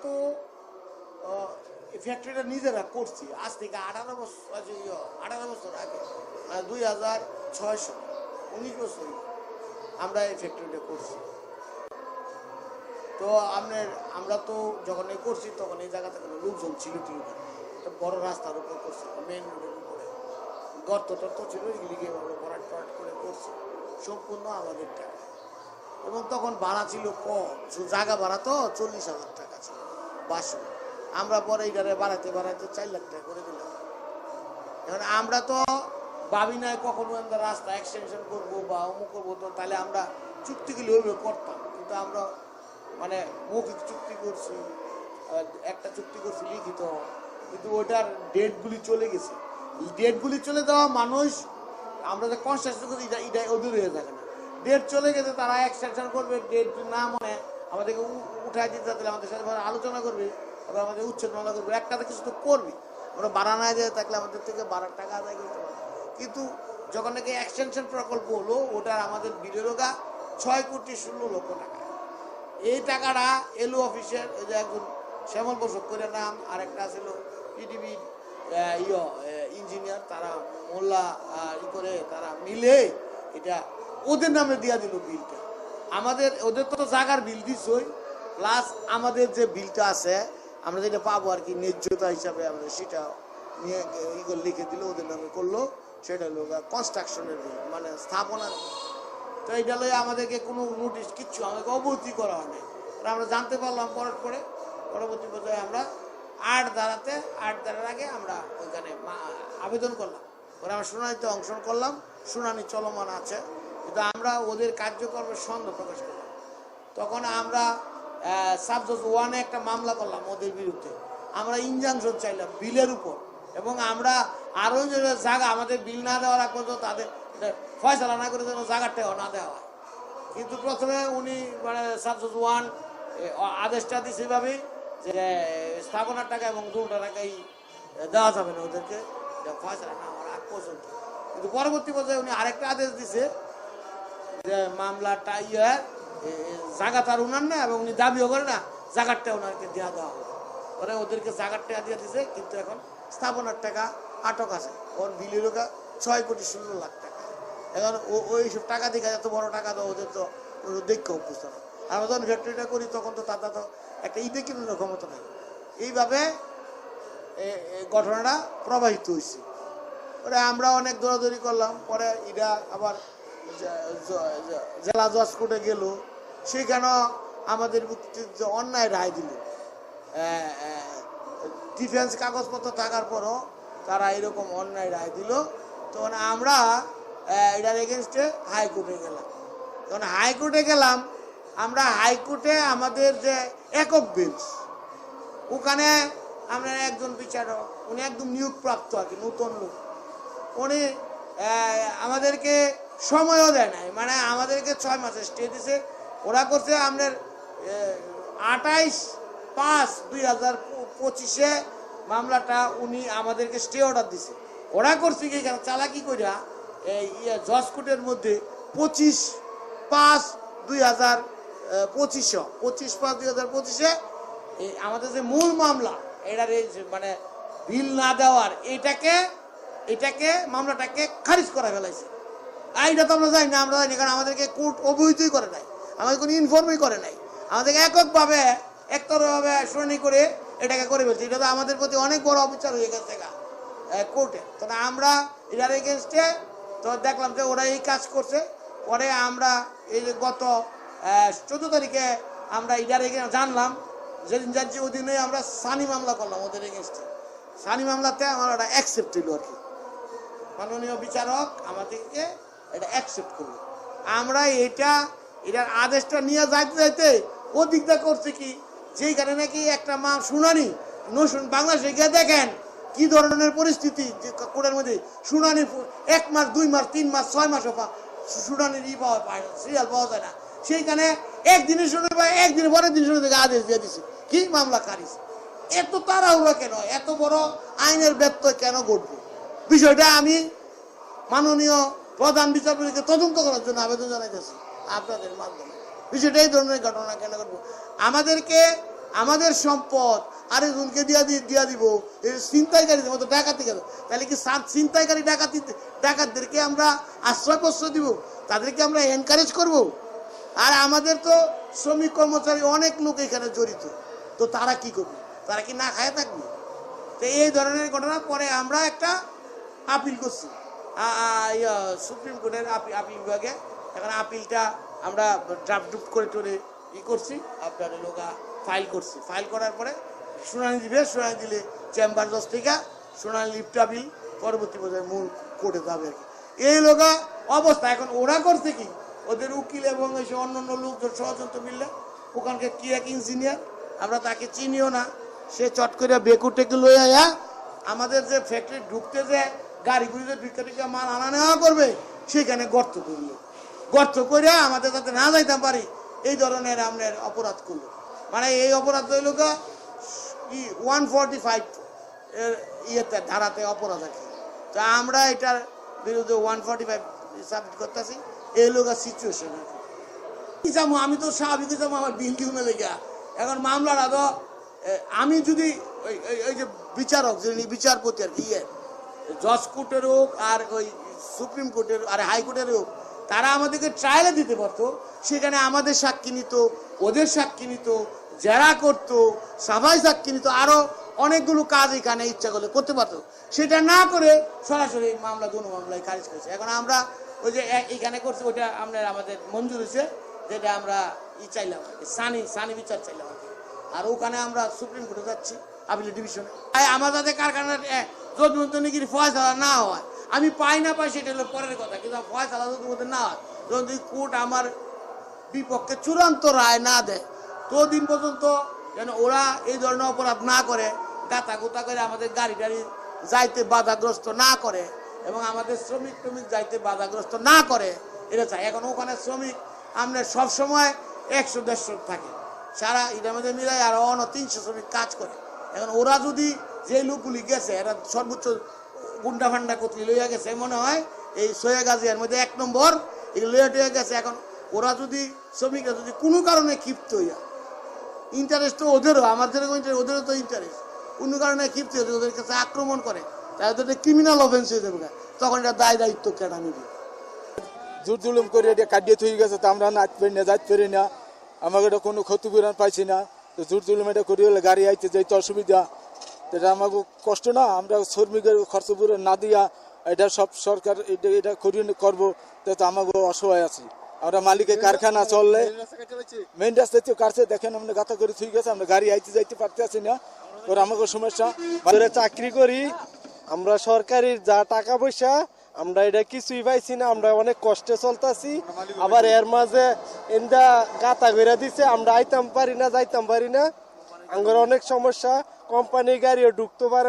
তো এই ফ্যাক্টরিটা নিজেরা করছি আজ থেকে 18 বছর আগে, মানে 2006 সালে, 19 বছর আমরা এই ফ্যাক্টরিটা করছি। তো আমরা তো যখন এই করছি তখন এই জায়গাতে কোনো লোকজন ছিল ঠিক না, একটা বড় রাস্তার উপর করছি, মেন রোডের উপরে গর্ত টর্ত ছিল, এগুলিকে ভরাট টরাট করে করছি সম্পূর্ণ আমাদের টাকা। এবং তখন ভাড়া ছিল কম, জায়গা ভাড়া তো 40,000 টাকা ছিল বাসন। আমরা পরে এইটারে বাড়াইতে 4 লাখ টাকা করে দিলাম। এখন আমরা তো ভাবি নাই কখনো আমরা রাস্তা এক্সটেনশন করবো বা অমুক করবো, তো তাহলে আমরা চুক্তিগুলি ওইভাবে করতাম। কিন্তু আমরা মানে মৌখিক চুক্তি করছি, একটা চুক্তি করছি লিখিত, কিন্তু ওটার ডেটগুলি চলে গেছে। ডেটগুলি চলে যাওয়া মানুষ আমরা যে কনস্ট্রাকশন করছি এটা ওদের হয়ে থাকে না, ডেট চলে গেছে, তারা এক্সটেনশন করবে, ডেট না মানে আমাদেরকে উঠাই দিতে থাকলে আমাদের সাথে আলোচনা করবে, আবার আমাদের উচ্ছেদ মামলা করবে, একটাতে কিছু তো করবে। আমরা বাড়া না দিয়ে থাকলে আমাদের থেকে 12 টাকা আদায় করতে পারে। কিন্তু যখন নাকি এক্সটেনশন প্রকল্প হলো, ওটার আমাদের বিলেরও 6,16,00,000 টাকা। এই টাকাটা এলও অফিসের ওই যে একজন শ্যামল বসক করে নাম, আর একটা ছিল পিডিবি ইঞ্জিনিয়ার, তারা মোল্লা করে তারা মিলে এটা ওদের নামে দিয়া দিল বিলটা। আমাদের ওদের তো জায়গার বিল দিছই, প্লাস আমাদের যে বিলটা আছে আমরা যেটা পাবো আর কি ন্যায্যতা হিসাবে, আমরা সেটা নিয়ে লিখে দিল, ওদের নামে করলো। সেটা হলো কনস্ট্রাকশনের বিল, মানে স্থাপনার। তো এইটা লয়ে আমাদেরকে কোনো নোটিশ কিচ্ছু আমাদেরকে অবহিত করা হয় না। আমরা জানতে পারলাম পরবর্তী পর্যায়ে আমরা 8 ধারার আগে আমরা ওইখানে আবেদন করলাম। পরে আমরা শুনানিতে অংশগ্রহণ করলাম, শুনানি চলমান আছে, কিন্তু আমরা ওদের কার্যক্রমের সন্দেহ প্রকাশ করলাম। তখন আমরা সাবজজ 1-এ একটা মামলা করলাম ওদের বিরুদ্ধে। আমরা ইনজাংশন চাইলাম বিলের উপর, এবং আমরা আরও যে জায়গা আমাদের বিল না দেওয়ার আগ পর্যন্ত তাদের ফয়সালা না করে যেন জায়গাটাও না দেওয়া হয়। কিন্তু প্রথমে উনি মানে সাবজজ 1 আদেশটা দিচ্ছে এভাবে যে স্থাপনার টাকা এবং 2টা টাকাই দেওয়া যাবে না ওদেরকে, ফয়সালা না হওয়ার আগ পর্যন্ত। কিন্তু পরবর্তী পর্যায়ে উনি আরেকটা আদেশ দিছে যে মামলাটা জায়গা তার উনার না, এবং উনি দাবিও করে না, জায়গাটা ওনারকে দেওয়া হবে। পরে ওদেরকে জায়গাটা দিয়ে দিছে, কিন্তু এখন স্থাপনার টাকা আটক আছে। ওর বিলের 6,16,00,000 টাকা। এখন ওইসব টাকা দেখে এত বড় টাকা তো ওদের তো দেখে অভ্যস্ত না। আমরা যখন ফ্যাক্টরিটা করি তখন তো তারা তো একটা ইটে কিনার ক্ষমতা নেই। এইভাবে ঘটনাটা প্রবাহিত হয়েছে। পরে আমরা অনেক দৌড়াদৌড়ি করলাম। পরে এটা আবার জেলা জজ কোর্টে গেল, সেখানেও আমাদের অন্যায় রায় দিল। ডিফেন্স কাগজপত্র থাকার পরও তারা এরকম অন্যায় রায় দিল। তখন আমরা এটার এগেনস্টে হাইকোর্টে গেলাম। তখন হাইকোর্টে গেলাম, আমরা হাইকোর্টে আমাদের যে একক বেঞ্চ, ওখানে আমরা একজন বিচারক, উনি একদম নিয়োগপ্রাপ্ত আর কি, নতুন লোক, উনি আমাদেরকে সময়ও দেয় নাই, মানে আমাদেরকে 6 মাসের স্টে দিছে। ওরা করছে আমাদের 28/5/2025 মামলাটা উনি আমাদেরকে স্টে অর্ডার দিছে। ওরা করছে কি চালাকি কইরা জজ কোর্টের মধ্যে 25/5/2025 আমাদের যে মূল মামলা এটার মানে বিল না দেওয়ার এটাকে মামলাটাকে খারিজ করা ফেলাইছে। এইটা তো আমরা জানি না, কারণ আমাদেরকে কোর্ট অবহিতই করে নাই, আমাদের কোনো ইনফর্মই করে নাই। আমাদেরকে এককভাবে একতরভাবে শুনানি করে এটাকে করে ফেলছে। এটা তো আমাদের প্রতি অনেক বড় অবিচার হয়ে গেছে কোর্টে। তো আমরা এটার এগেনস্টে তো দেখলাম যে ওরা এই কাজ করছে। পরে আমরা এই যে গত 14 তারিখে আমরা এটার এগেনস্টে জানলাম, যেদিন যাচ্ছি ওই দিনে আমরা সানি মামলা করলাম ওদের এগেনস্টে। সানি মামলাতে আমার ওটা অ্যাকসেপ্ট হইল আর কি, মাননীয় বিচারক আমাদেরকে এটা অ্যাকসেপ্ট করলো। আমরা এটার আদেশটা নিয়ে যাইতে ওদিকটা করছে কি, যেইখানে নাকি একটা শুনানি বাংলাদেশে গিয়ে দেখেন কি ধরনের পরিস্থিতি, যে কোর্টের মধ্যে শুনানি 1 মাস 2 মাস 3 মাস 6 মাসও শুনানির পাওয়া পায় না, সিরিয়াল পাওয়া যায় না। সেইখানে একদিনের শুনে পায়, একদিনের পরের দিন শুনে থেকে আদেশ দিয়ে দিচ্ছে কি মামলা খারিজ। এত তাড়াহুড়া কেন, এত বড় আইনের ব্যত্যয় কেন ঘটবে? বিষয়টা আমি মাননীয় প্রধান বিচারপতিকে তদন্ত করার জন্য আবেদন জানাইতেছি আপনাদের মাধ্যমে। বিষয়টা এই ধরনের ঘটনা কেন ঘটবে? আমাদেরকে আমাদের সম্পদ আরেকজনকে দিয়া দিব, ছিনতাইকারীদের মতো ডাকাতি গেল, তাহলে কি ছিনতাইকারী ডাকাতদেরকে আমরা আশ্রয় প্রশ্রয় দিব, তাদেরকে আমরা এনকারেজ করব? আর আমাদের তো শ্রমিক কর্মচারী অনেক লোক এখানে জড়িত, তো তারা কি করবে? তারা কি না খায় থাকবে? তো এই ধরনের ঘটনার পরে আমরা একটা আপিল করছি সুপ্রিম কোর্টের আপিল বিভাগে। এখন আপিলটা আমরা ড্রাফট করে টোরে করছি, আপনার লোক ফাইল করছি। ফাইল করার পরে শুনানি দিবে, শুনানি দিলে চেম্বার জজ থেকে শুনানি লিফট আপিল পরবর্তী পর্যায়ে মূল কোর্টে যাবে আর কি। এই লোকা অবস্থা। এখন ওরা করছে কি, ওদের উকিল এবং এসে অন্য অন্য লোকজন ষড়যন্ত্র মিললে ওখানকার কি এক ইঞ্জিনিয়ার, আমরা তাকে চিনিও না, সে চট করে বেকু টেকে লইয়া আমাদের যে ফ্যাক্টরি ঢুকতে যে গাড়িগুলিতে ঢুকে মাল আনা নেওয়া করবে সেখানে গর্ত করলো, গর্ত করে আমাদের যাতে না যাইতে পারি এই ধরনের আপনার অপরাধ করলো। মানে এই অপরাধ হইল 145 ইয়েতে ধারাতে অপরাধ আছে। তা আমরা এটার বিরুদ্ধে 145 সাবমিট করতেছি। এই লোক সিচুয়েশন কি যাবো, আমি তো স্বাভাবিক যাবো আমার বিল কিউনে লেগে। এখন মামলাটা তো আমি যদি ওই যে বিচারক যিনি বিচারপতি আর কি জজ কোর্টের হোক আর ওই সুপ্রিম কোর্টের আর হাইকোর্টের হোক, তারা আমাদেরকে ট্রায়ালে দিতে পারতো, সেখানে আমাদের সাক্ষী নিত, ওদের সাক্ষী নিত, যারা করতো সবাই সাক্ষী নিত, আরো অনেকগুলো কাজ এখানে ইচ্ছা করলে করতে পারতো। সেটা না করে সরাসরি মামলা দুনো মামলায় খারিজ করেছে। এখন আমরা ওই যে এখানে করছি ওইটা আমাদের মঞ্জুর হয়েছে, যেটা আমরা চাইলাম সানি বিচার চাইলাম আর কি। আর ওখানে আমরা সুপ্রিম কোর্টে যাচ্ছি আপিল ডিভিশনে। আমার যাতে কারখানার যদমন্তনিগির ফয়সালা না হয়, আমি পাই না পাই সেটা হলো পরের কথা, কিন্তু ফয়সালা যদি না হয়, যদি কোর্ট আমার বিপক্ষে চূড়ান্ত রায় না দেয় ততদিন পর্যন্ত যেন ওরা এই ধরনের অপরাধ না করে, গাতা গোতা করে আমাদের গাড়ি টাড়ি যাইতে বাধাগ্রস্ত না করে এবং আমাদের শ্রমিক যাইতে বাধাগ্রস্ত না করে, এটা চাই। এখন ওখানে শ্রমিক আমরা সবসময় 100-150 থাকে, সারা এটার মধ্যে মিলাই আর 300 শ্রমিক কাজ করে। এখন ওরা যদি যে লোকগুলি গেছে এরা সর্বোচ্চ গুন্ডা ফান্ডা কতলি লইয়া গেছে, মনে হয় এই সোয়া গাজিয়ার মধ্যে 1 নম্বর এগুলো লইয়া গেছে। এখন ওরা যদি শ্রমিকরা যদি কোনো কারণে ক্ষিপ্ত হইয়া, ইন্টারেস্ট তো ওদেরও, আমাদের ওদেরও তো ইন্টারেস্ট, কোনো কারণে ক্ষিপ্ত হয়ে ওদের কাছে আক্রমণ করে, তাই ওদের ক্রিমিনাল অফেন্স হয়ে যাবে, তখন এটা দায়িত্ব কেনা নিবে। জোর জুলুম করে এটা কাটিয়ে থই গেছে, তো আমরা নাচ পারি না, যাইতে পারি না, আমাকে এটা কোনো ক্ষতিপূরণ পাইছি না। তো জোর জুলুম এটা করি হলে গাড়ি আইতে যাইতে অসুবিধা, এটা আমাকে কষ্ট না। আমরা শ্রমিকের খরচ পূরণ না দিয়া এটা সব সরকার এটা করিয়ে করবো, তো আমাকে অসহায় আছি আমরা। মালিকের কারখানা চললে মেইন রাস্তায় তো কাটছে, দেখেন আমরা গাথা করে থই গেছে, আমরা গাড়ি আইতে যাইতে পারতে আছি না, ওর আমাকে সমস্যা। চাকরি করি আমরা, সরকারি যা টাকা পয়সা আমরা এটা কিছুই পাইছি না, আমরা অনেক কষ্টে চলতেছি। আবার এর মাঝে এন্দা গাতা ঘুরে দিছে, আমরা আইতাম পারি না, যাইতাম পারি না, আমার অনেক সমস্যা। কোম্পানি গাড়িও ঢুকতে পারে